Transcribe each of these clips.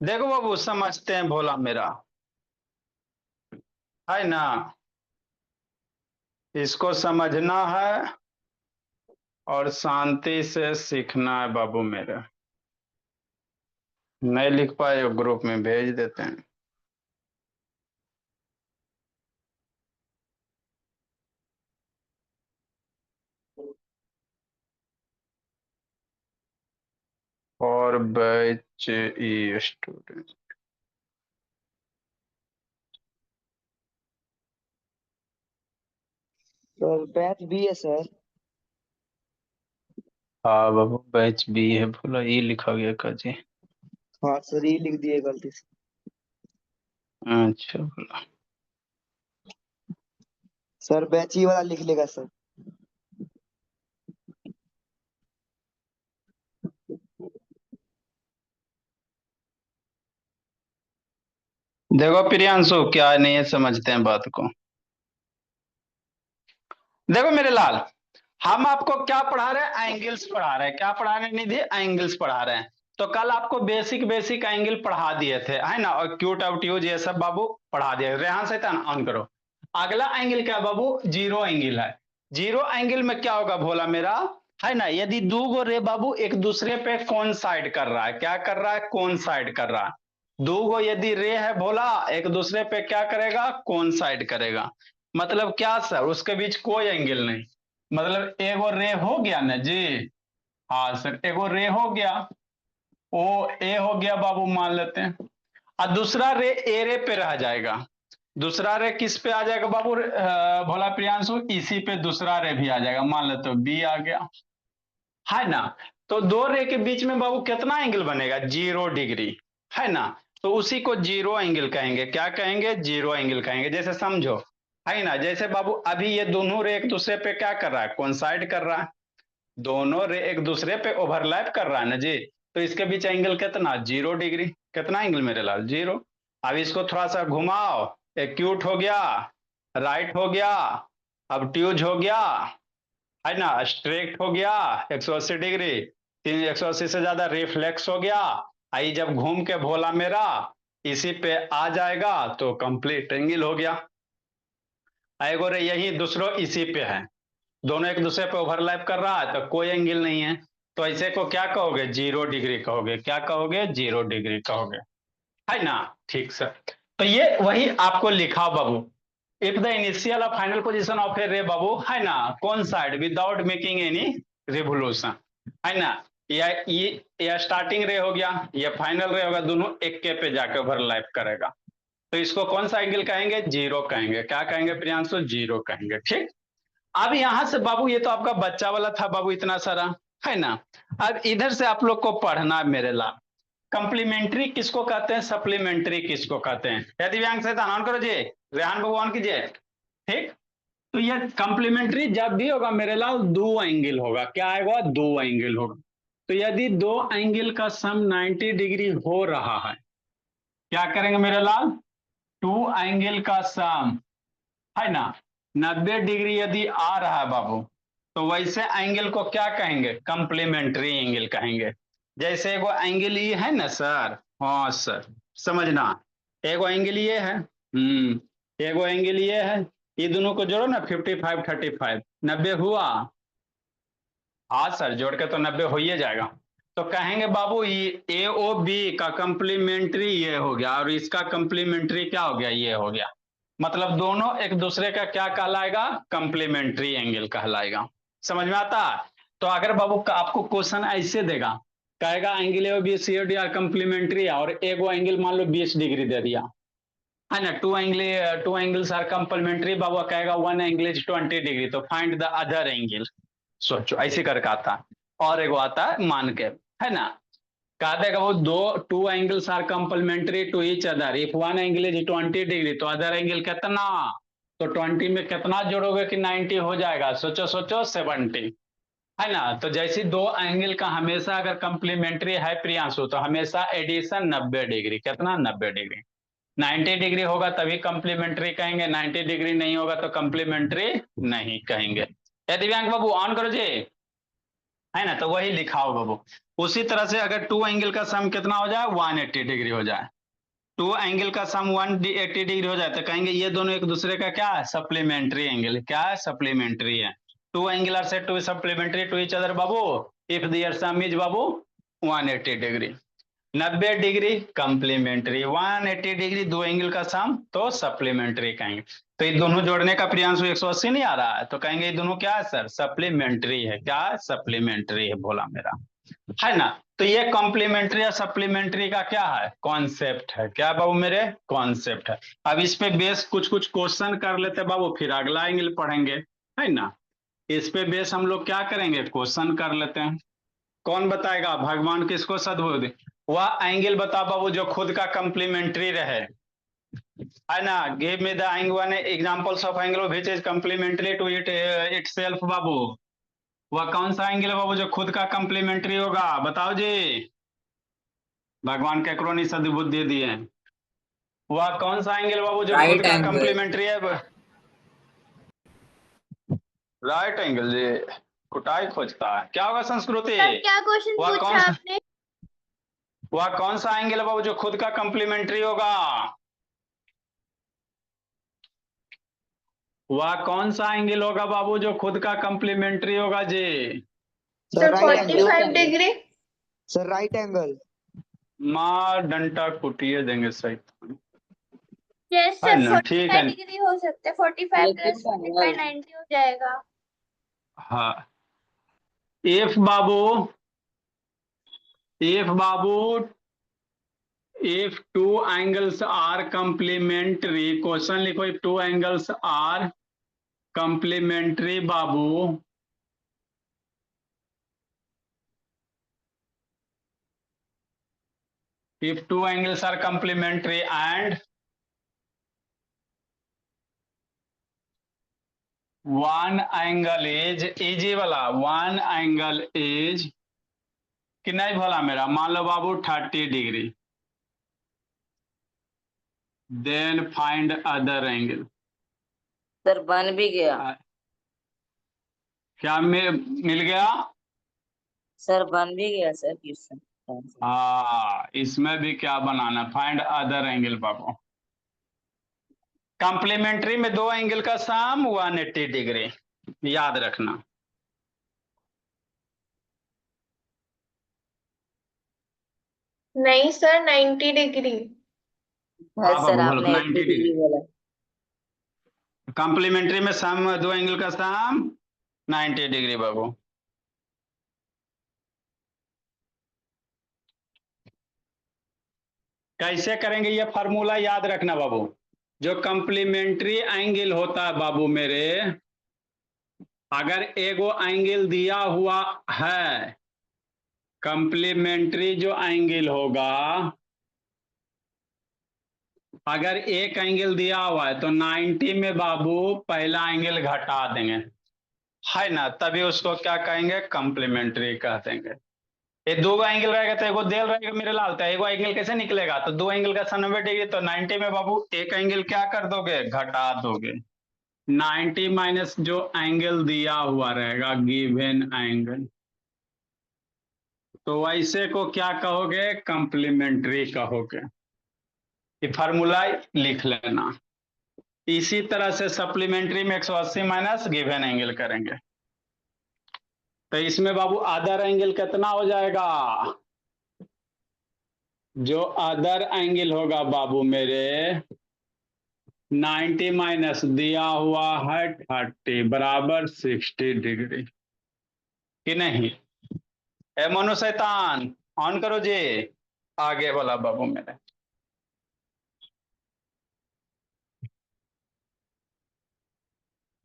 देखो बाबू, समझते हैं भोला मेरा, है ना। इसको समझना है और शांति से सीखना है बाबू मेरे। नहीं लिख पाए ग्रुप में भेज देते हैं। और बैच ई स्टूडेंट। सर बैच बी है सर। हाँ बाबू, बैच बी है, भोला ये लिखा गया का जी। हाँ सर, ये लिख दिए गलती से। अच्छा भोला। सर बैच ई वाला लिख लेगा सर। देखो प्रियांशु, क्या नहीं है, समझते हैं बात को। देखो मेरे लाल, हम आपको क्या पढ़ा रहे हैं? एंगल्स पढ़ा रहे हैं। क्या पढ़ा रहे हैं निधि? एंगल्स पढ़ा रहे हैं। तो कल आपको बेसिक बेसिक एंगल पढ़ा दिए थे, है ना, और क्यूट ऑब्ट्यूज ये सब बाबू पढ़ा दिए। रेहान शैतान ऑन करो। अगला एंगल क्या बाबू? जीरो एंगल है। जीरो एंगल में क्या होगा भोला मेरा, है ना, यदि दो गो रे बाबू एक दूसरे पे कौन साइड कर रहा है, क्या कर रहा है, कौन साइड कर रहा है। दो गो यदि रे है भोला, एक दूसरे पे क्या करेगा, कौन साइड करेगा। मतलब क्या सर, उसके बीच कोई एंगल नहीं। मतलब एगो रे हो गया ना जी। हाँ सर, एगो रे हो गया, ओ ए हो गया बाबू, मान लेते हैं। और दूसरा रे ए रे पे रह जाएगा। दूसरा रे किस पे आ जाएगा बाबू? भोला प्रियांशु, इसी पे दूसरा रे भी आ जाएगा, मान लेते हो बी आ गया, है ना। तो दो रे के बीच में बाबू कितना एंगल बनेगा? 0 डिग्री, है ना। तो उसी को जीरो एंगल कहेंगे। क्या कहेंगे? जीरो एंगल कहेंगे। जैसे समझो, है ना, जैसे बाबू अभी ये दोनों रे एक दूसरे पे क्या कर रहा है, कोइंसाइड कर रहा है। दोनों रे एक दूसरे पे ओवरलैप कर रहा है ना जी। तो इसके बीच एंगल कितना? 0 डिग्री। कितना एंगल मेरे लाल? जीरो। अब इसको थोड़ा सा घुमाओ, एक्यूट हो गया, राइट हो गया, ऑब्ट्यूज हो गया, है ना, स्ट्रेट हो गया 180 डिग्री, 180 से ज्यादा रिफ्लेक्स हो गया। आई जब घूम के भोला मेरा इसी पे आ जाएगा तो कंप्लीट एंगल हो गया। एगो रे यही दूसरो इसी पे है, दोनों एक दूसरे पे ओवरलैप कर रहा है तो कोई एंगल नहीं है। तो ऐसे को क्या कहोगे? 0 डिग्री कहोगे। क्या कहोगे? 0 डिग्री कहोगे, है ना। ठीक सर। तो ये वही आपको लिखा बाबू। इफ द इनिशियल और फाइनल पोजीशन ऑफ ए रे बाबू, है ना, कौन side without making any revolution, है ना। ये स्टार्टिंग रे हो गया, ये फाइनल रे होगा, दोनों एक के पे जाके ओवरलैप करेगा। तो इसको कौन सा एंगल कहेंगे? जीरो कहेंगे। क्या कहेंगे प्रियांशु? जीरो कहेंगे। ठीक। अब यहां से बाबू, ये तो आपका बच्चा वाला था बाबू, इतना सारा, है ना। अब इधर से आप लोग को पढ़ना है मेरे लाल। कंप्लीमेंट्री किसको कहते हैं, सप्लीमेंट्री किसको कहते हैं? यदि दिव्यांग से ऑन करो जी, रेहान बाबू ऑन कीजिए। ठीक। तो ये कंप्लीमेंट्री जब भी होगा मेरे लाल, दो एंगल होगा। क्या आएगा? दो एंगल होगा। तो यदि दो एंगल का सम 90 डिग्री हो रहा है, क्या करेंगे मेरे लाल? टू एंगल का सम, है ना, 90 डिग्री यदि आ रहा है बाबू, तो वैसे एंगल को क्या कहेंगे? कंप्लीमेंट्री एंगल कहेंगे। जैसे एगो एंगल ये है ना सर, हाँ सर, समझना। एगो एंगल ये है, एगो एंगल ये है, ये दोनों को जोड़ो ना, 55 35, 90 हुआ। हाँ सर, जोड़ के तो 90 हो ही जाएगा। तो कहेंगे बाबू ये ए ओ बी का कंप्लीमेंट्री ये हो गया, और इसका कंप्लीमेंट्री क्या हो गया? ये हो गया। मतलब दोनों एक दूसरे का क्या कहलाएगा? कंप्लीमेंट्री एंगल कहलाएगा। समझ में आता? तो अगर बाबू आपको क्वेश्चन ऐसे देगा, कहेगा angle A B C D are complementary, और एगो एंगल मान लो 20 डिग्री दे दिया, है ना, टू एंगल्स आर कंप्लीमेंट्री, बाबू कहेगा वन एंगल इज 20 डिग्री, तो फाइंड द अदर एंगल। सोचो ऐसे करके आता है। और एगो आता है मान के, है ना, कहा देगा वो दो, two angles are complementary to each other, if one angle is 20 degree, तो अदर एंगल कितना? तो 20 में कितना जोड़ोगे कि 90 हो जाएगा? सोचो सोचो, 70, है ना। तो जैसे दो एंगल का हमेशा अगर कंप्लीमेंट्री है प्रियांशु, तो हमेशा एडिशन 90 डिग्री, कितना? 90 डिग्री। 90 डिग्री होगा तभी कंप्लीमेंट्री कहेंगे, 90 डिग्री नहीं होगा तो कंप्लीमेंट्री नहीं कहेंगे। दिव्यांग बाबू ऑन करो जी। है ना, तो वही लिखा हो बाबू। उसी तरह से अगर टू एंगल का सम कितना हो जाए, 180 डिग्री हो जाए, टू एंगल का सम 180 डिग्री हो जाए, तो कहेंगे ये दोनों एक दूसरे का क्या है, सप्लीमेंट्री एंगल। क्या है, सप्लीमेंट्री है। Two angle are said to be supplementary to each other बाबू इफ देयर सम इज बाबू 180 डिग्री। 90 डिग्री कंप्लीमेंट्री, 180 डिग्री दो एंगल का सम तो सप्लीमेंट्री कहेंगे। तो ये दोनों जोड़ने का प्रियांशु 180 नहीं आ रहा है, तो कहेंगे ये दोनों क्या है सर, सप्लीमेंट्री है। क्या है, सप्लीमेंट्री है, बोला मेरा, है ना। तो ये कॉम्प्लीमेंट्री या सप्लीमेंट्री का क्या है, कॉन्सेप्ट है। क्या बाबू मेरे, कॉन्सेप्ट है। अब इस पे बेस कुछ कुछ क्वेश्चन कर लेते बाबू, फिर अगला एंगल पढ़ेंगे, है ना। इस पे बेस हम लोग क्या करेंगे, क्वेश्चन कर लेते हैं। कौन बताएगा, भगवान किसको सद्बुद्धि। वह एंगल बता बाबू जो खुद का कॉम्प्लीमेंट्री रहे, है ना। Give me the one examples of angle which is complementary to it itself बाबू। वह कौन सा एंगल है बाबू जो खुद का कॉम्प्लीमेंट्री होगा, बताओ जी। भगवान केकरो नहीं सद्बुद्धि दिए। वह कौन सा एंगल बाबू जो खुद राइट का एंगल। कॉम्प्लीमेंट्री है, राइट एंगल जी। कुटाई खोजता है, क्या होगा संस्कृति। सर क्या क्वेश्चन वह पूछा कौन सा, आपने? वह कौन सा एंगल है बाबू जो खुद का कॉम्प्लीमेंट्री होगा। वह कौन सा एंगल होगा बाबू जो खुद का कॉम्प्लीमेंट्री होगा जी। Sir sir right angle. 45 degree. Sir right angle. माँ डंटा कुटिए देंगे सही, यस है सर ना, ठीक 45 है। डिग्री हो सकते हैं, 45 प्लस 45 90 हो जाएगा। हाँ, if Babu, if Babu, if two angles are complementary, question लिखो, if two angles are complementary Babu, if two angles are complementary and one angle is easy वाला, one angle is कितना ही भला मेरा, मान लो बाबू 30 degree, then find other angle। Sir बन भी गया। क्या मिल गया। सर बन भी गया सर क्वेश्चन। हाँ, इसमें भी क्या बनाना, फाइंड अदर एंगल बाबू। कॉम्प्लीमेंट्री में दो एंगल का सम 180 डिग्री, याद रखना। नहीं सर 90 डिग्री। हाँ सर बाबू बोलो, आपने 90 80 डिग्री। डिग्री बोला। कॉम्प्लीमेंट्री में सम दो एंगल का सम 90 डिग्री बाबू। कैसे करेंगे, ये फार्मूला याद रखना बाबू। जो कॉम्प्लीमेंट्री एंगल होता है बाबू मेरे, अगर एगो एंगल दिया हुआ है, कॉम्प्लीमेंट्री जो एंगल होगा, अगर एक एंगल दिया हुआ है तो 90 में बाबू पहला एंगल घटा देंगे, है ना, तभी उसको क्या कहेंगे, कॉम्प्लीमेंट्री कह देंगे। ये दो एंगल रहेगा तो एगो देल रहेगा मेरे लाल, तो एगो एंगल कैसे निकलेगा, तो दो एंगल का 90 डिग्री, तो 90 में बाबू एक एंगल क्या कर दोगे, घटा दोगे। 90 माइनस जो एंगल दिया हुआ रहेगा, गिवन एंगल, तो ऐसे को क्या कहोगे, कॉम्प्लीमेंट्री कहोगे। ये फार्मूला लिख लेना। इसी तरह से सप्लीमेंट्री में 180 माइनस गिवन एंगल करेंगे, तो इसमें बाबू अदर एंगल कितना हो जाएगा, जो अदर एंगल होगा बाबू मेरे 90 माइनस दिया हुआ है 30 बराबर 60 डिग्री, कि नहीं। ए मनु शैतान ऑन करो जी, आगे वाला बाबू मेरे।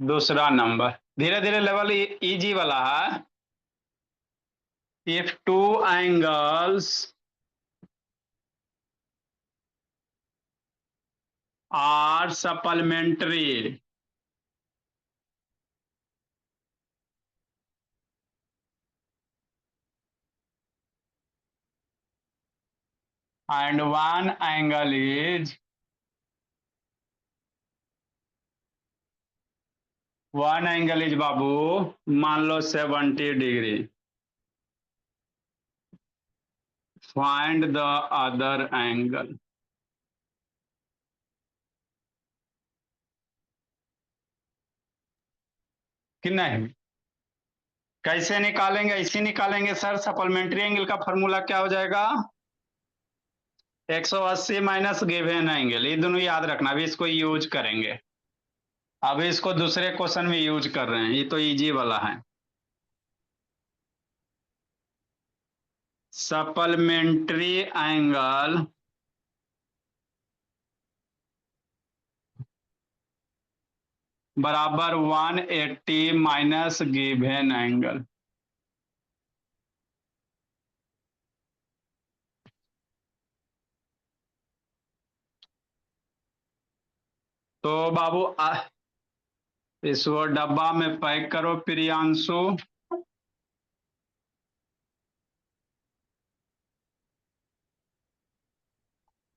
दूसरा नंबर धीरे धीरे लेवल इजी वाला है। If two angles are supplementary and one angle is बाबू मान लो 70 degree, find the other angle. कि नहीं, कैसे निकालेंगे? ऐसे निकालेंगे सर। सप्लीमेंट्री एंगल का फॉर्मूला क्या हो जाएगा? 180 माइनस गिवन एंगल। ये दोनों याद रखना, अभी इसको यूज करेंगे। अभी इसको दूसरे क्वेश्चन में यूज कर रहे हैं, ये तो इजी वाला है। सप्लीमेंट्री एंगल बराबर 180 माइनस गिवन एंगल। तो बाबू इसको डब्बा में पैक करो प्रियांशु।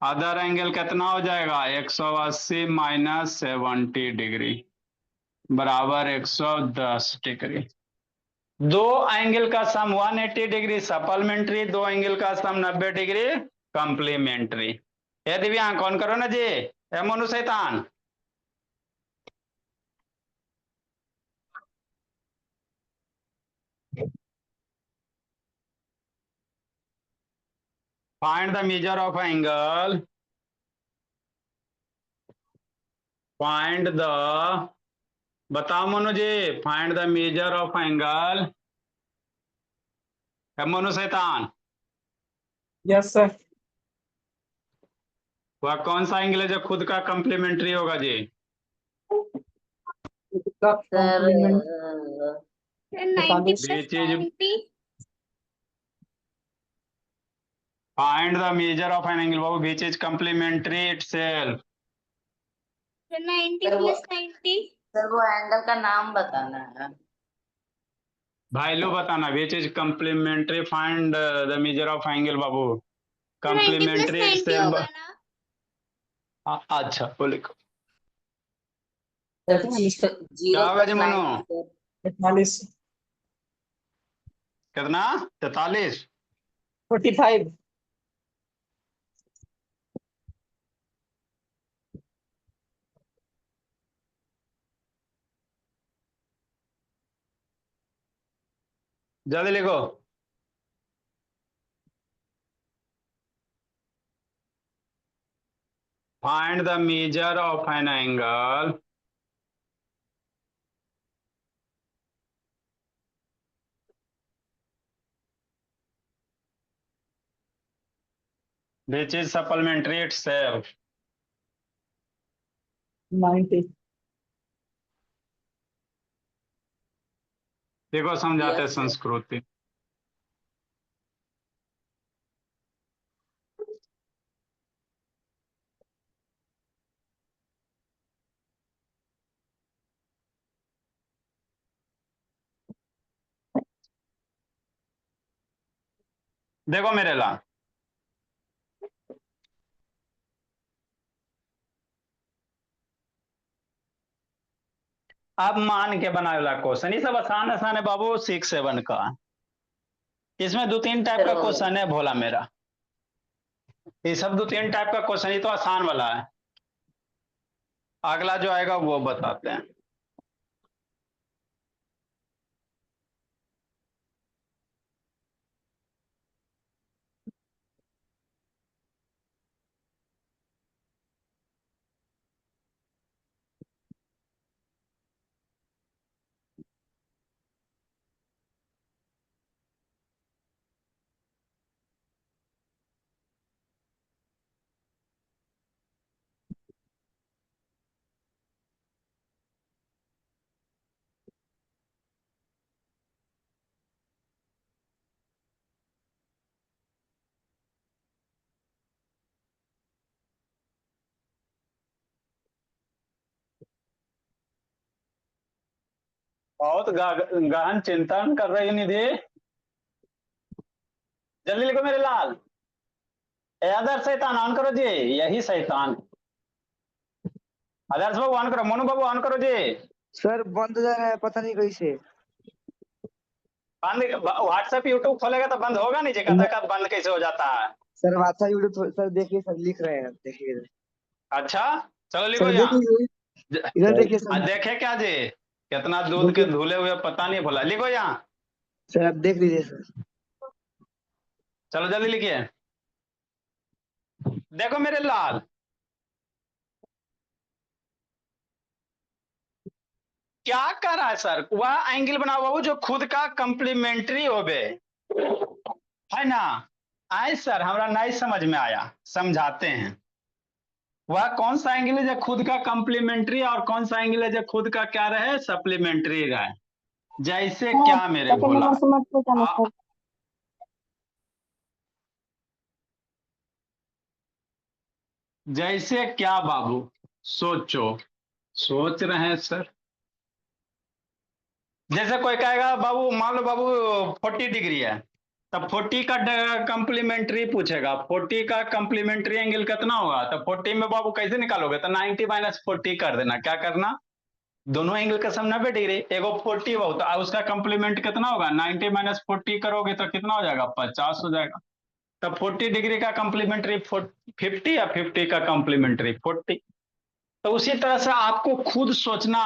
अदर एंगल कितना हो जाएगा? 180 माइनस 70 डिग्री बराबर 110 डिग्री। दो एंगल का सम 180 डिग्री सप्लीमेंट्री, दो एंगल का सम 90 डिग्री कॉम्प्लीमेंट्री। ये दिव्यांग कौन करो ना जी, ए मोनू शैतान। Find the measure of angle, find the, बताओ Monu ji, find the measure of angle. Monu शैतान, यस सर। वह कौन सा एंगल है जो खुद का कॉम्प्लीमेंट्री होगा जी? इसका sir complement 90 Which plus is 90. find the measure of an angle Babu which is complementary itself। 90 sir वो plus 90. सर वो एंगल का नाम बताना है। वैल्यू बताना which is complementary, find the measure of angle Babu. 90 plus complementary 90 itself। होगा ना? अच्छा बोले सर क्या 0 होगा जी plus मनो? 90 सर। 45 कितना? 43। 45। जल्दी लिखो। find the measure of an angle which is supplementary itself। 90। देखो समझाते Yes, sir. संस्कृति। देखो मेरे लाल, अब मान के बनाए वाला क्वेश्चन, ये सब आसान आसान है बाबू, 6-7 का। इसमें 2-3 टाइप का क्वेश्चन है भोला मेरा। ये सब 2-3 टाइप का क्वेश्चन, ये तो आसान वाला है। अगला जो आएगा वो बताते हैं। बहुत गहन चिंतन कर रही निधि। जल्दी लिखो मेरे लाल। आदर्श शैतान ऑन करो जी, यही शैतान। आदर्श बाबू ऑन करो, मोनू बाबू ऑन करो जी। सर बंद जा रहा है, पता नहीं कैसे। बंद व्हाट्सएप यूट्यूब खोलेगा तो बंद होगा नहीं जी, कहता का बंद कैसे हो जाता है। सर व्हाट्सएप यूट्यूब सर देखिए सर लिख रहे हैं देखिए अच्छा चलो लिखो सर यहाँ। देखिए इधर देखिए सर देखे क्या जी, कितना दूध के देखिए धुले हुए पता नहीं बोला, लिखो यहाँ। सर आप देख लीजिए सर। चलो जल्दी लिखिए। देखो मेरे लाल, क्या कर रहा है सर, वह एंगल बनाओ बाबू जो खुद का कंप्लीमेंट्री होवे, है ना। आए सर, हमारा नहीं समझ में आया, समझाते हैं। वह कौन सा एंगल है जो खुद का कंप्लीमेंट्री और कौन सा एंगल है जो खुद का क्या रहे, सप्लीमेंट्री रहे। जैसे क्या मेरे सेकंड भोला नंबर से मत पूछना आ, सर। जैसे क्या बाबू, सोचो, सोच रहे हैं सर। जैसे कोई कहेगा बाबू, मान लो बाबू 40 डिग्री है, तब 40 का कंप्लीमेंट्री पूछेगा, 40 का कंप्लीमेंट्री एंगल कितना होगा, तो 40 में बाबू कैसे निकालोगे, तो 90 माइनस 40 कर देना। क्या करना, दोनों एंगल का सम 90 डिग्री, एगो 40 हो तो उसका कंप्लीमेंट कितना होगा, 90 माइनस 40 करोगे तो कितना हो जाएगा, 50 हो जाएगा। तब 40 डिग्री का कंप्लीमेंट्री 50 या 50 का कंप्लीमेंट्री 40। तो उसी तरह से आपको खुद सोचना,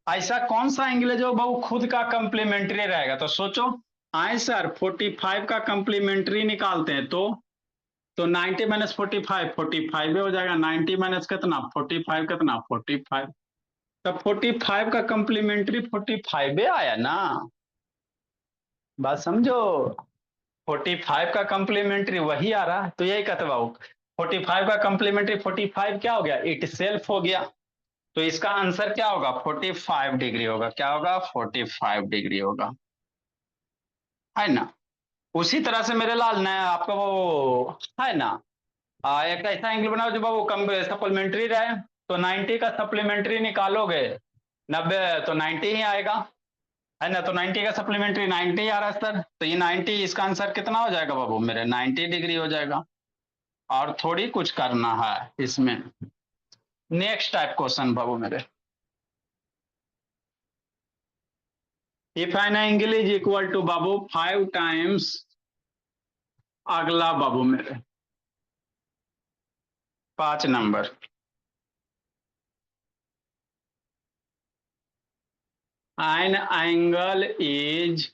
ऐसा कौन सा एंगल है जो बाबू खुद का कंप्लीमेंट्री रहेगा। तो सोचो, आए सर 45 का कंप्लीमेंट्री निकालते हैं तो 90 माइनस 45 45 हो जाएगा, 90 माइनस कितना 45 कितना 45, तब 45 का कंप्लीमेंट्री 45 आया ना। बात समझो, 45 का कंप्लीमेंट्री वही आ रहा है, तो यही कहते बाबू 45 का कंप्लीमेंट्री 45 क्या हो गया, इट सेल्फ हो गया। तो इसका आंसर क्या होगा, 45 डिग्री होगा। क्या होगा, 45 डिग्री होगा, है ना। उसी तरह से मेरे लाल ने आपका वो है ना, एक ऐसा एंगल बनाओ जो बाबू कम सप्लीमेंट्री रहे, तो 90 का सप्लीमेंट्री निकालोगे 90, तो 90 ही आएगा, है ना। तो 90 का सप्लीमेंट्री 90 आ रहा है सर, तो ये 90, इसका आंसर कितना हो जाएगा बाबू मेरे, 90 डिग्री हो जाएगा। और थोड़ी कुछ करना है इसमें। नेक्स्ट टाइप क्वेश्चन बाबू मेरे, if an angle is equal to बाबू 5 टाइम्स, अगला बाबू मेरे 5 नंबर, एन एंगल इज,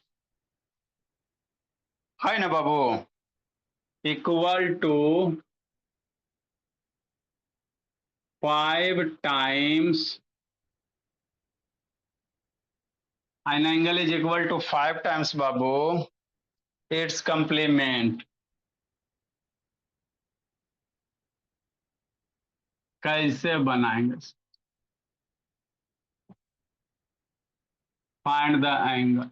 है ना बाबू, equal to 5 times, an angle is equal to 5 times बाबू इट्स कंप्लीमेंट। कैसे बनाएंगे, फाइंड द एंगल।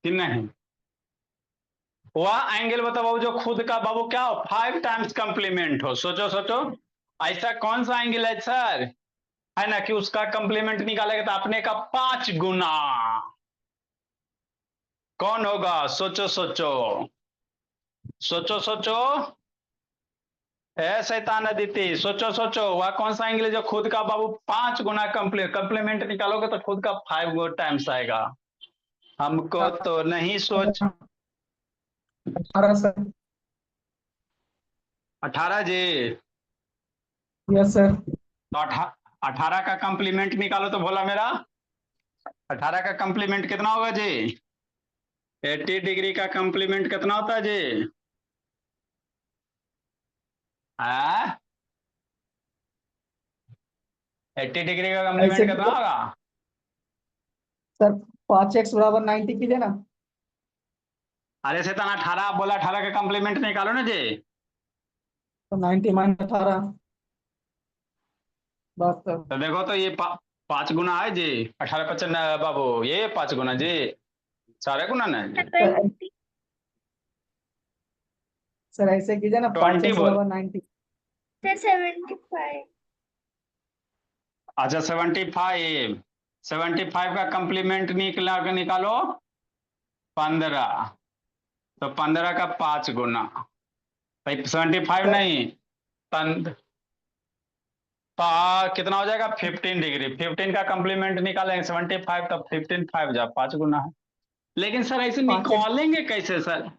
कि नहीं, वह एंगल बताओ बाबू जो खुद का बाबू क्या हो, 5 टाइम्स कंप्लीमेंट हो। सोचो सोचो, ऐसा कौन सा एंगल है सर, है ना, कि उसका कंप्लीमेंट निकालेगा तो अपने का 5 गुना। कौन होगा, सोचो सोचो, सोचो सोचो, है शैतान अदिति, सोचो सोचो, वह कौन सा एंगल है जो खुद का बाबू 5 गुना कंप्लीमेंट निकालोगे तो खुद का 5 गो टाइम्स आएगा। हमको तो नहीं सोच, 18 सर। 18 जी, यस सर। तो 18 का कंप्लीमेंट निकालो तो बोला मेरा 18 का कंप्लीमेंट कितना होगा जी, 80 डिग्री का कंप्लीमेंट कितना होता है जी, 80 डिग्री का कंप्लीमेंट ऐसे कितना होगा। सर 5x बराबर 90 कीजिए ना। अरे से 18 आप बोला, 18 का कंप्लीमेंट निकालो ना जी। तो 90 माइनस 18 बस सर। तो देखो तो ये 5 गुना है जी, 18 55 बाबू, ये 5 गुना जी, सारे गुना ना जी। सर ऐसे कीजिए ना, 20 5x बोल, बराबर 90। 75। अच्छा 75, 75 का कंप्लीमेंट निकालो 15, तो 15 का 5 गुना भाई 75 सर नहीं, कितना हो जाएगा 15 डिग्री। 15 का कंप्लीमेंट निकालेंगे 75, तब 15 5 जा 5 गुना है। लेकिन सर ऐसे 5x निकालेंगे कैसे सर?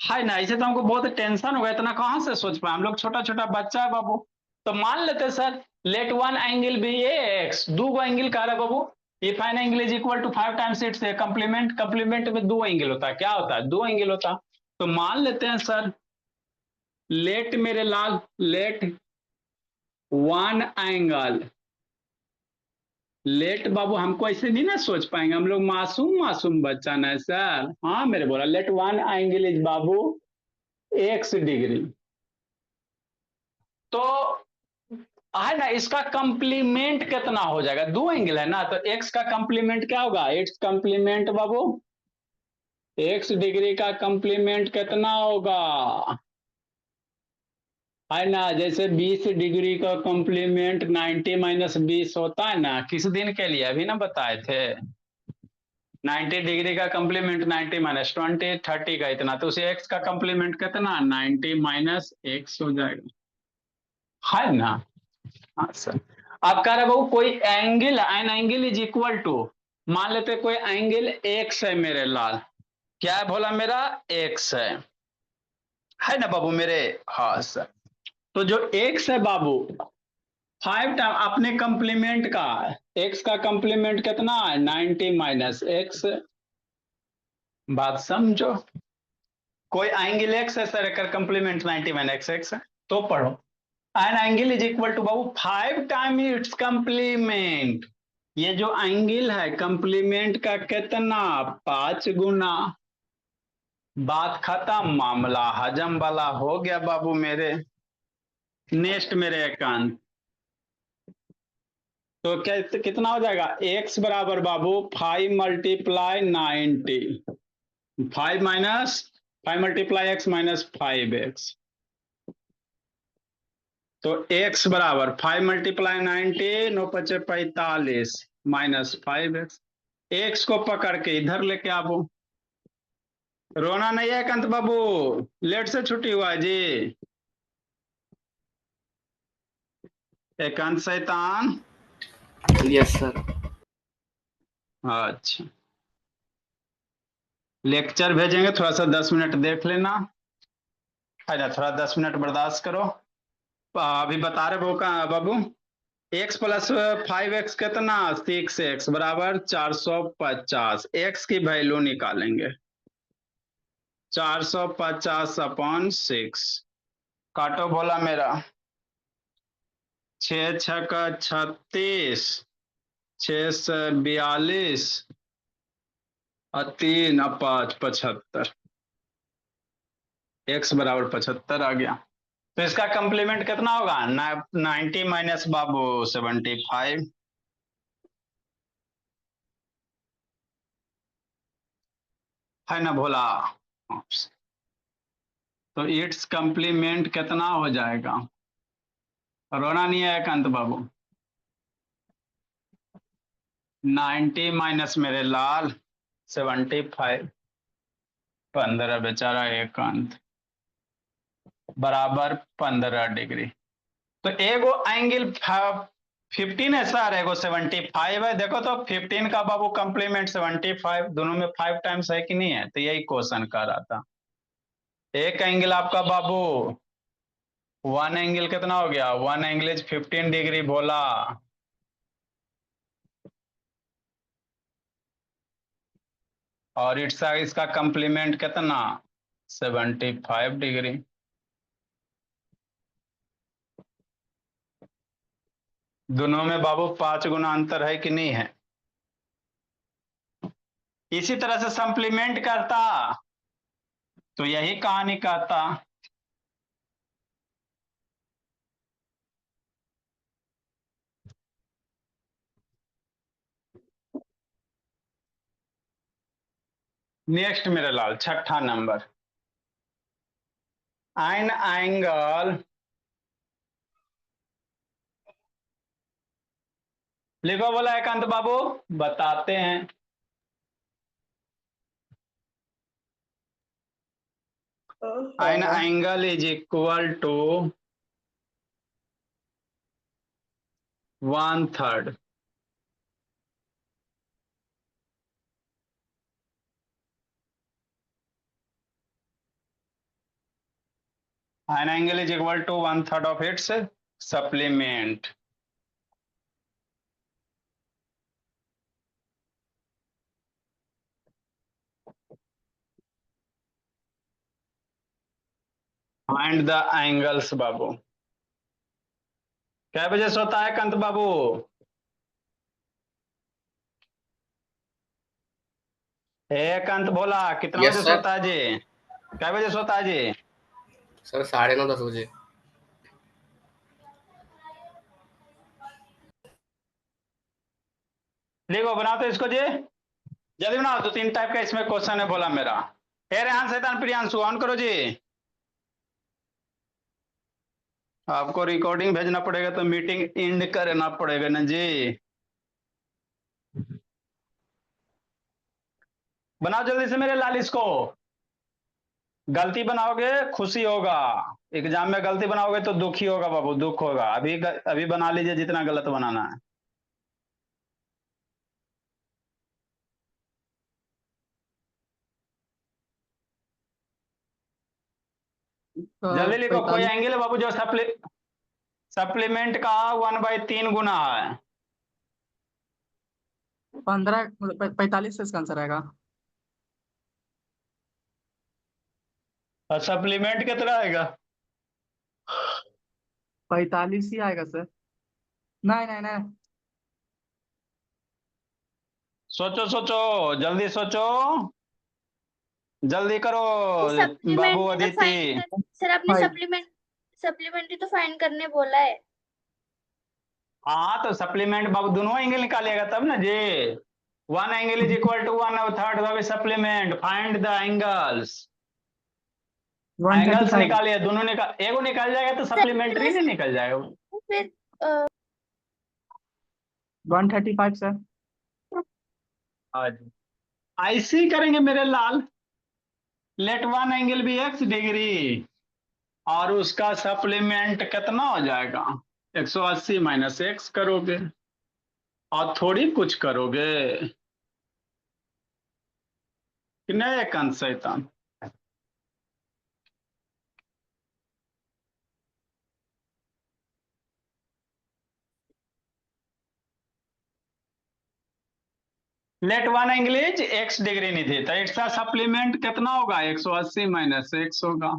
है ना, ऐसे तो हमको बहुत टेंशन होगा, इतना कहाँ से सोच पाए हम लोग, छोटा छोटा बच्चा है बाबू। तो मान लेते sir, let one angle be x, दो गो एंगल कह रहा है बाबू। If an angle is equal to 5 times it's complement, complement में दो एंगल होता है, क्या होता है, दो एंगल होता है। तो मान लेते हैं सर, लेट मेरे लाल, लेट वन एंगल, लेट बाबू हमको ऐसे नहीं ना सोच पाएंगे, हम लोग मासूम मासूम बच्चा ना सर। हाँ मेरे बोला, late one angle is Babu x degree. तो है ना, इसका कंप्लीमेंट कितना हो जाएगा, दो एंगल है ना, तो एक्स का कंप्लीमेंट क्या होगा, एक्स कंप्लीमेंट बाबू, एक्स डिग्री का कंप्लीमेंट कितना होगा, है ना। जैसे 20 डिग्री का कंप्लीमेंट 90 माइनस 20 होता है ना, किस दिन के लिए अभी ना बताए थे। 90 डिग्री का कंप्लीमेंट 90 माइनस 20, 30 का इतना, तो उसे एक्स का कंप्लीमेंट कितना 90 माइनस एक्स हो जाएगा, है ना। हाँ सर, आप कह रहे बाबू कोई angle, an angle is equal to, मान लेते कोई एंगल एक्स है मेरे लाल, क्या है भोला मेरा, एक्स है ना बाबू मेरे। हाँ सर, तो जो एक्स है बाबू 5 टाइम अपने कंप्लीमेंट का, एक्स का कंप्लीमेंट कितना है 90 माइनस एक्स, बात समझो। कोई एंगल एक्स है सर, एक कंप्लीमेंट 90 माइनस एक्स एक्स है, तो पढ़ो an angle is equal to बाबू 5 टाइम इट्स कंप्लीमेंट, ये जो एंगल है कंप्लीमेंट का कितना 5 गुना, बात खत्म, मामला हजम वाला हो गया बाबू मेरे। नेक्स्ट मेरे एकांत, तो क्या कितना हो जाएगा, x बराबर बाबू 5 multiply 90, 5 minus 5 multiply x minus 5x, तो x बराबर 5 मल्टीप्लाई 90, 9 पचे 45 माइनस 5x, x को पकड़ के इधर लेके आवो। रोना नहीं है कंत बाबू, लेट से छुट्टी हुआ है जी। एकांत शैतान, यस सर। अच्छा लेक्चर भेजेंगे, थोड़ा सा 10 मिनट देख लेना, है ना, थोड़ा 10 मिनट बर्दाश्त करो। अभी बता रहे वो का बाबू, x प्लस 5x कितना 6x बराबर 450, x की वैल्यू निकालेंगे 450 अपॉन 6, काटो बोला मेरा, 6 6 का 36, 6 से 42 और 3 और 5 75, x बराबर 75 आ गया। तो इसका कंप्लीमेंट कितना होगा 90 माइनस बाबू 75, है ना भोला। तो इट्स कंप्लीमेंट कितना हो जाएगा, रोना नहीं है कांत बाबू, 90 माइनस मेरे लाल 75, 15 बेचारा एकांत बराबर 15 डिग्री। तो एगो एंगल 15 है सर, एगो 75 है, देखो तो 15 का बाबू कंप्लीमेंट 75, दोनों में 5 टाइम्स है कि नहीं है, तो यही क्वेश्चन कर रहा था। एक एंगल आपका बाबू, वन एंगल कितना हो गया, वन एंगल इज 15 डिग्री बोला, और इसका कंप्लीमेंट कितना 75 डिग्री। दोनों में बाबू 5 गुना अंतर है कि नहीं है। इसी तरह से सप्लीमेंट करता तो यही कहानी कहता। नेक्स्ट मेरे लाल छठा नंबर, एन एंगल, लिखो बोला एकांत बाबू, बताते हैं। an angle is equal to 1/3. An angle is equal to 1/3 of its supplement. Find the angles बाबू। क्या बजे सोता है कंत बाबू? कंत भोला कितना Yes, बजे sir. सोता है जी? क्या बजे सोता है जी? सर 9:30 बजे। लिखो बनाओ तो इसको जी, जल्दी बनाओ। 2-3 टाइप का इसमें क्वेश्चन है बोला मेरा। रेहान शैतान प्रियांशु ऑन करो जी। आपको रिकॉर्डिंग भेजना पड़ेगा तो मीटिंग एंड करना पड़ेगा ना जी। बनाओ जल्दी से मेरे लाल इसको। गलती बनाओगे खुशी होगा, एग्जाम में गलती बनाओगे तो दुखी होगा बाबू, दुख होगा। अभी बना लीजिए जितना गलत बनाना है। जल्दी लिखो। कोई 45 एंगल है बाबू जो सप्लीमेंट का 1/3 गुना है। 45 से इसका आंसर आएगा। और सप्लीमेंट कितना आएगा? 45 ही आएगा सर। नहीं नहीं नहीं, सोचो सोचो, जल्दी सोचो, जल्दी करो बाबू सप्लीमेंट्री तो अदिति। फाइंड कर सर, आपने फाइव। सप्लीमेंट्री तो फाइंड करने बोला है। हाँ तो सप्लीमेंट बाबू दोनों एंगल निकालिएगा तब ना जी। 1 angle is equal to 1/3 of supplement. Find the angles. Angles 135 निकालिए, दोनों निकाल, एगो निकल जाएगा तो सर सप्लीमेंट्री नहीं निकल जाएगा। फिर 135 सर। आज ऐसे ही करेंगे मेरे लाल। लेट 1 एंगल भी x डिग्री और उसका सप्लीमेंट कितना हो जाएगा? 180 माइनस x करोगे और थोड़ी कुछ करोगे कि नहीं कंत शैतान? Let 1 angle is x degree नहीं थी तो इसका सप्लीमेंट कितना होगा? 180 माइनस x होगा।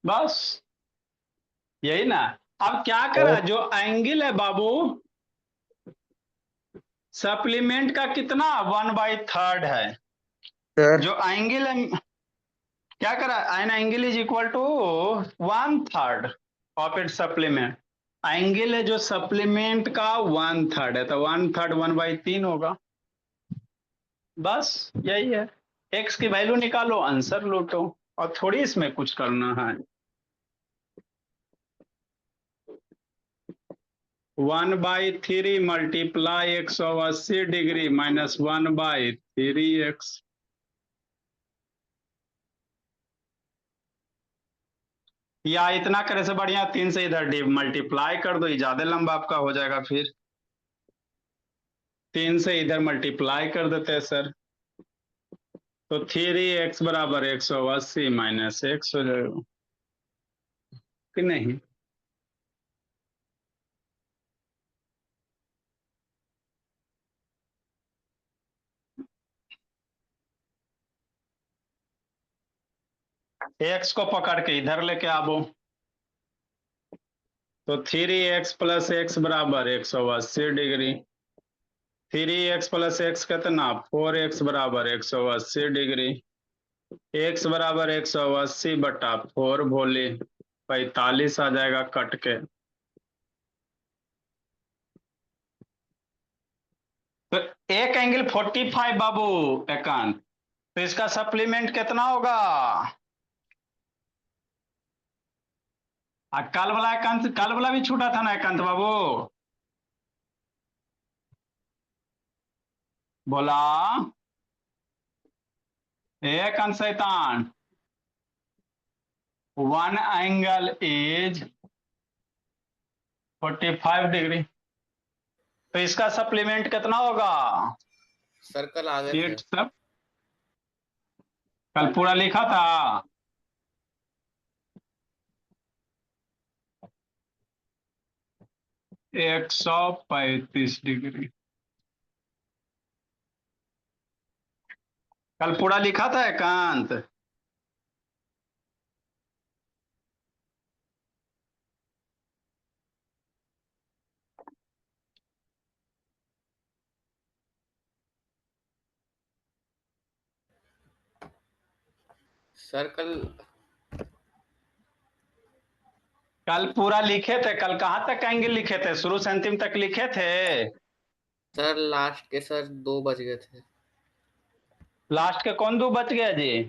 बस यही ना। अब क्या करा, जो एंगल है बाबू सप्लीमेंट का कितना 1/3 है। सर जो एंगल है क्या करा, an angle is equal to 1/3 of it supplement. Angle है जो सप्लीमेंट का 1/3 है तो 1/3 1/3 होगा। बस यही है। एक्स की वैल्यू निकालो, आंसर लूटो, और थोड़ी इसमें कुछ करना है। 1/3 मल्टीप्लाई 180 डिग्री माइनस 1/3x। या इतना करे से बढ़िया 3 से इधर मल्टीप्लाई कर दो, ये ज्यादा लंबा आपका हो जाएगा। फिर 3 से इधर मल्टीप्लाई कर देते हैं सर, तो 3x बराबर 180 माइनस x हो जाएगा कि नहीं? x को पकड़ के इधर लेके आवो, तो 3x प्लस x बराबर 180 डिग्री। 3x प्लस x कितना? 4x बराबर 180 डिग्री। x बराबर 180 बटा 4 भोले 45 आ जाएगा कट के। तो एक एंगल 45 बाबू एकांत, तो इसका सप्लीमेंट कितना होगा? कल वाला एकांत, कल वाला भी छूटा था ना एकांत बाबू? बोला ए कंसैतान, वन एंगल इज 45 डिग्री। तो इसका सप्लीमेंट कितना होगा? सर कल आ गए थे। एट सब कल पूरा लिखा था। 135 डिग्री कल पूरा लिखा था एकांत। सर कल पूरा लिखे थे। कल कहाँ तक एंगल लिखे थे? शुरू से अंतिम तक लिखे थे। सर लास्ट के सर 2 बज गए थे। लास्ट के कौन 2 बच गया जी?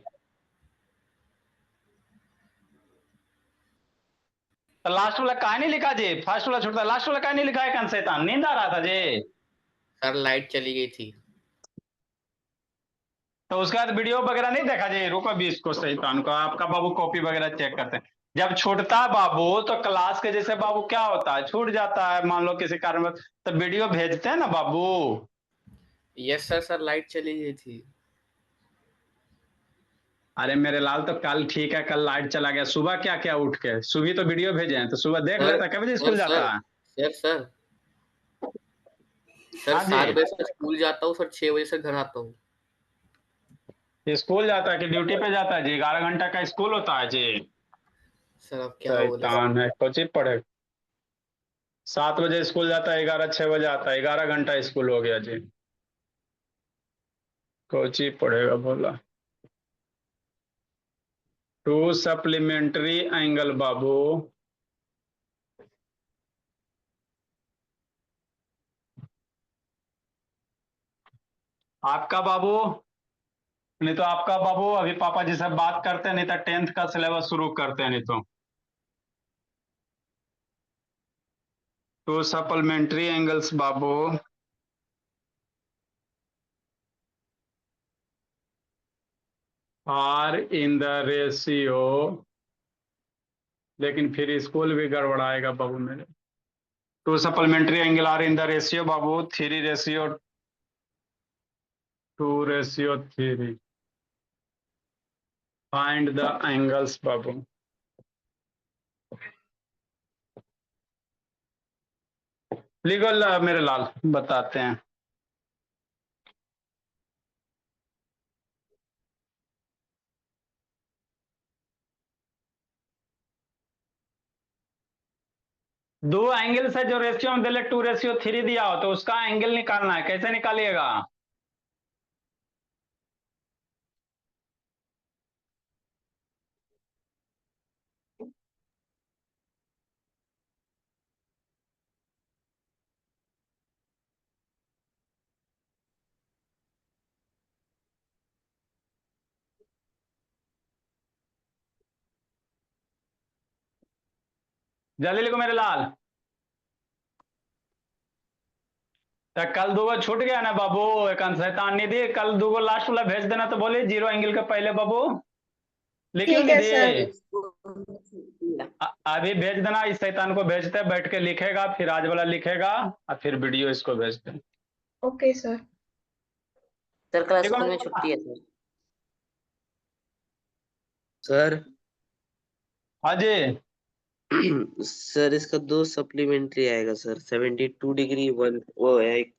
तो लास्ट वाला कहा नहीं लिखा जी? फर्स्ट वाला छोटा, लास्ट वाला कहा नहीं लिखा है? कंसैतान नींद आ रहा था जी। सर लाइट चली गई थी। तो उसके बाद वीडियो वगैरह नहीं देखा जी? रुको अभी इसको शैतान को, आपका बाबू कॉपी वगैरह चेक करते हैं। जब छूटता है बाबू तो क्लास के जैसे बाबू क्या होता है, छूट जाता है मान लो किसी कारण, तो वीडियो भेजते हैं ना बाबू। यस सर, सर लाइट चली गई थी। अरे मेरे लाल तो कल ठीक है, कल लाइट चला गया। सुबह क्या क्या उठ के सुबह तो वीडियो भेजे हैं, तो सुबह देख लेता। कब बजे स्कूल जाता है? सर सर सर हाँ जी। 7 बजे से स्कूल जाता हूँ, सर 6 बजे से घर आता हूँ। स्कूल जाता है कि ड्यूटी पे जाता है जी? 11 घंटा का स्कूल होता है जी। सर अब क्या बोले। शैतान है, कोची पढ़े। 7 बजे स्कूल जाता है, 6 बजे आता है, 11 घंटा स्कूल हो गया जी। कोची पढ़ेगा बोला। 2 सप्लीमेंट्री एंगल बाबू। आपका बाबू, नहीं तो आपका बाबू अभी पापा जी से बात करते हैं, नहीं तो 10th का सिलेबस शुरू करते हैं। नहीं तो 2 सप्लीमेंट्री एंगल्स बाबू आर इन द रेशियो, लेकिन फिर स्कूल भी गड़बड़ाएगा बाबू मेरे। 2 supplementary angle are in the ratio बाबू 3:2:3। फाइंड द एंगल्स बाबू। लीगल मेरे लाल बताते हैं। दो एंगल से जो रेशियो में दिले 2:3 दिया हो, तो उसका एंगल निकालना है। कैसे निकालिएगा? जल्दी लिखो मेरे लाल। तो कल 2 छूट गया ना बाबू? एक शैतान निधि, कल 2 लास्ट वाला भेज देना। तो बोले 0 एंगल के पहले बाबू लिखियो ठीक है निधि। सर। अभी भेज देना। इस शैतान को भेजते, बैठ के लिखेगा, फिर आज वाला लिखेगा, और फिर वीडियो इसको भेजते। Okay sir. सर कल देखो स्कूल में मेरे पास। छुट्टी है सर। सर हाँ जी। सर इसका 2 सप्लीमेंट्री आएगा सर। 72 डिग्री वन वो है एक,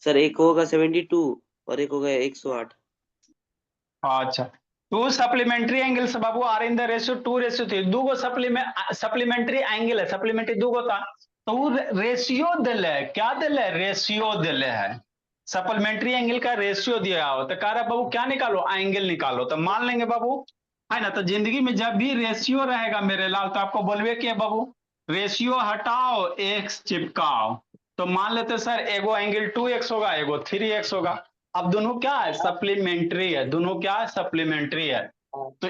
सर एक होगा 72 और एक होगा 108। अच्छा, 2 सप्लीमेंट्री एंगल से बाबू आर इन द रेशियो 2:3। दूगो सप्लीमेंट्री एंगल है, सप्लीमेंट्री दूगो था। तो वो रेशियो दिले है। क्या दिले है? रेशियो दिले है। सप्लीमेंट्री एंगल का रेशियो दिया हो, तो कह रहा बाबू क्या निकालो? एंगल निकालो। तो मान लेंगे बाबू, है ना। तो जिंदगी में जब भी रेशियो रहेगा मेरे लाल, तो आपको बोलवे कि बाबू रेशियो हटाओ, एक्स चिपकाओ। तो मान लेते सर एगो एंगल 2x होगा, एगो 3x होगा। अब दोनों क्या है? सप्लीमेंट्री है। दोनों क्या है? सप्लीमेंट्री है। तो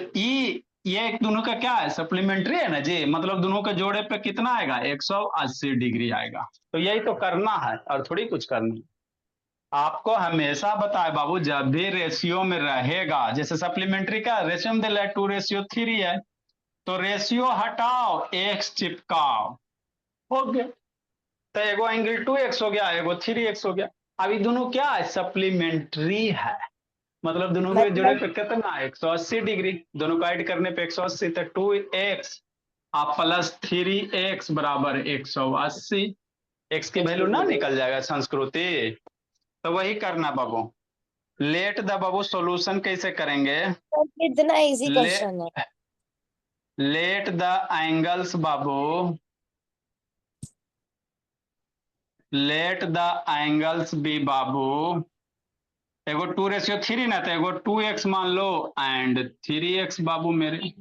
ये दोनों का क्या है? सप्लीमेंट्री है ना जी। मतलब दोनों के जोड़े पे कितना आएगा? 180 डिग्री आएगा। तो यही तो करना है, और थोड़ी कुछ करना है। आपको हमेशा बताए बाबू, जब भी रेशियो में रहेगा, जैसे सप्लीमेंट्री का रेशियो में दिला 2:3 है, तो रेशियो हटाओ, एक्स चिपकाओ, हो गया। तो एगो एंगल 2x हो गया, एगो 3x हो गया। अभी दोनों क्या है, सप्लीमेंट्री है, मतलब दोनों के जोड़े पे कितना 180 डिग्री, दोनों को ऐड करने पे 180, तो 2x आप प्लस 3x बराबर 180। x की वैल्यू ना निकल जाएगा संस्कृति। तो वही करना बाबू। लेट द बाबू सॉल्यूशन कैसे करेंगे, कितना इजी ले क्वेश्चन है। लेट द एंगल्स बाबू, लेट द एंगल्स बी बाबू, एगो 2:3 ना, तो एगो 2x मान लो एंड 3x बाबू मेरे,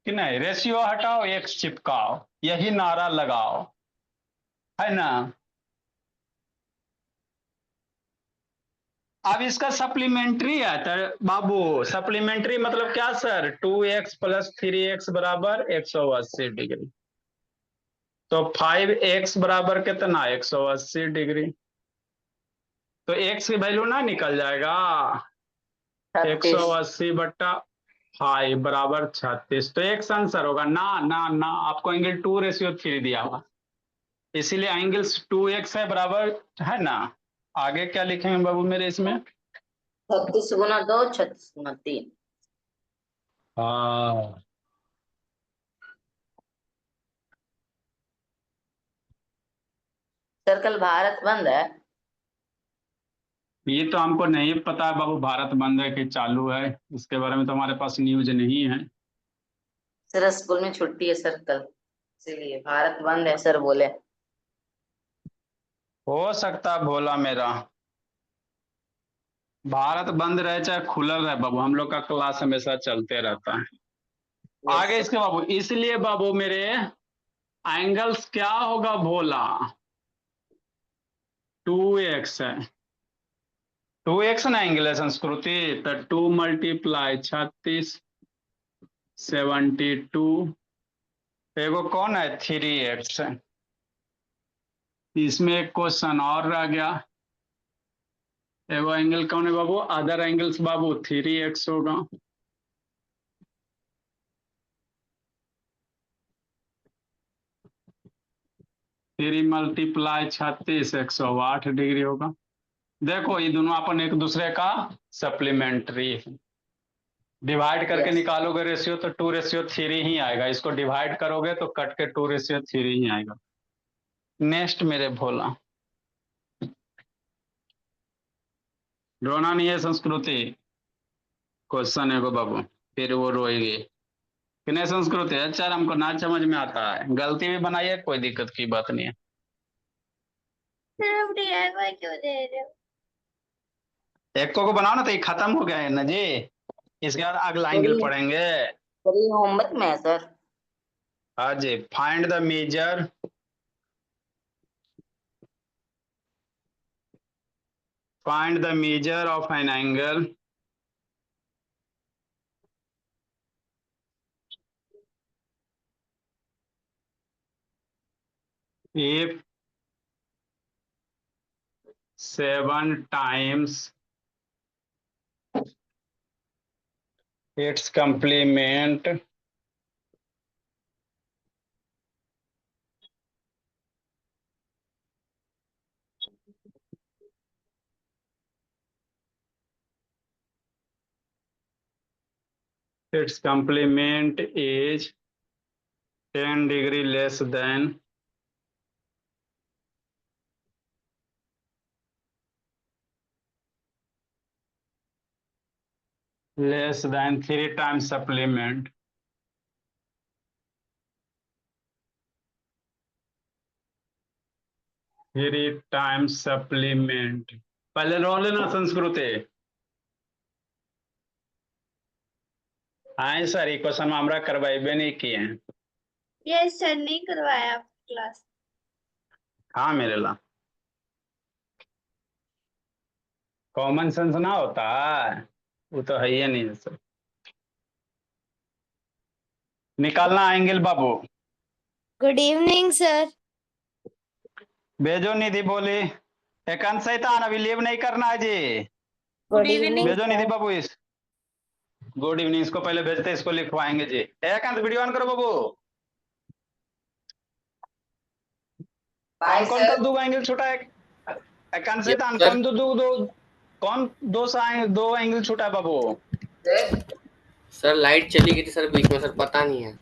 कि नहीं, रेशियो हटाओ x चिपकाओ, यही नारा लगाओ, है ना। अब इसका सप्लीमेंट्री है, तो बाबू सप्लीमेंट्री मतलब क्या सर, 2x प्लस 3x बराबर 180 डिग्री, तो 5x बराबर कितना 180 डिग्री, तो x की वैल्यू ना निकल जाएगा, 36। 180/5 बराबर 36। तो x आंसर होगा ना ना ना, आपको एंगल 2:3 दिया हुआ, इसीलिए एंगल्स 2x है बराबर, है ना। आगे क्या लिखेंगे बाबू मेरे इसमें, 36 गुना 2, 36 गुना 3। हाँ सर कल भारत बंद है। ये तो हमको नहीं पता है बाबू, भारत बंद है कि चालू है, इसके बारे में तो हमारे पास न्यूज नहीं है। सर स्कूल में छुट्टी है सर कल, इसीलिए भारत बंद है सर बोले। हो सकता है भोला मेरा, भारत बंद रहे चाहे खुला रहे बाबू, हम लोग का क्लास हमेशा चलते रहता है। आगे सर इसके बाबू, इसलिए बाबू मेरे एंगल्स क्या होगा भोला, 2x है, 2x ना एंगल है संस्कृति, तो 2 मल्टीप्लाई 36, 72, एगो कौन है 3x है। इसमें एक क्वेश्चन और रह गया, एगो एंगल कौन है बाबू, अदर एंगल्स बाबू 3x होगा, थ्री मल्टीप्लाई 36, 108 डिग्री होगा। देखो ये दोनों अपन एक दूसरे का सप्लीमेंट्री है, डिवाइड करके Yes. निकालोगे रेशियो तो 2:3 ही आएगा, इसको डिवाइड करोगे तो कट के 2:3 ही आएगा। नेक्स्ट मेरे भोला, रोना नहीं है संस्कृति, क्वेश्चन है गो बाबू, फिर वो रोएगी कि नहीं संस्कृति, अच्छा हमको ना समझ में आता है, गलती भी बनाइए, कोई दिक्कत की बात नहीं है। सर आप DIY क्यों दे रहे हो? एक को बनाओ ना, तो ये खत्म हो गया है ना जी, इसके बाद अगला एंगल पढ़ेंगे। सर ये होमवर्क में है सर। हाँ जी, find the measure, find the measure of an angle if 7 times its complement is 10 degree less than less than 3 times supplement, three times supplement। पहले रो लेना संस्कृति, हाँ सर ये क्वेश्चन हमरा करवाइबे नहीं किए हैं। यस सर, नहीं करवाया आपकी क्लास। हाँ मेरे ला कॉमन सेंस ना होता है, वो तो है ही नहीं है सर। निकालना एंगल बाबू, गुड इवनिंग सर। भेजो निधि बोली, एकांत शैतान अभी लीव नहीं करना है जी। गुड इवनिंग भेजो निधि बाबू इस गुड इवनिंग इसको पहले भेजते इसको लिखवाएंगे जी। एकांत वीडियो ऑन करो बाबू। बाय कौन सर। कल दो एंगल छूटा है? एकांत Yes, शैतान sir. कौन कौन दो एंगल छूटा है बाबू? सर लाइट चली गई थी सर बीच में सर, पता नहीं है।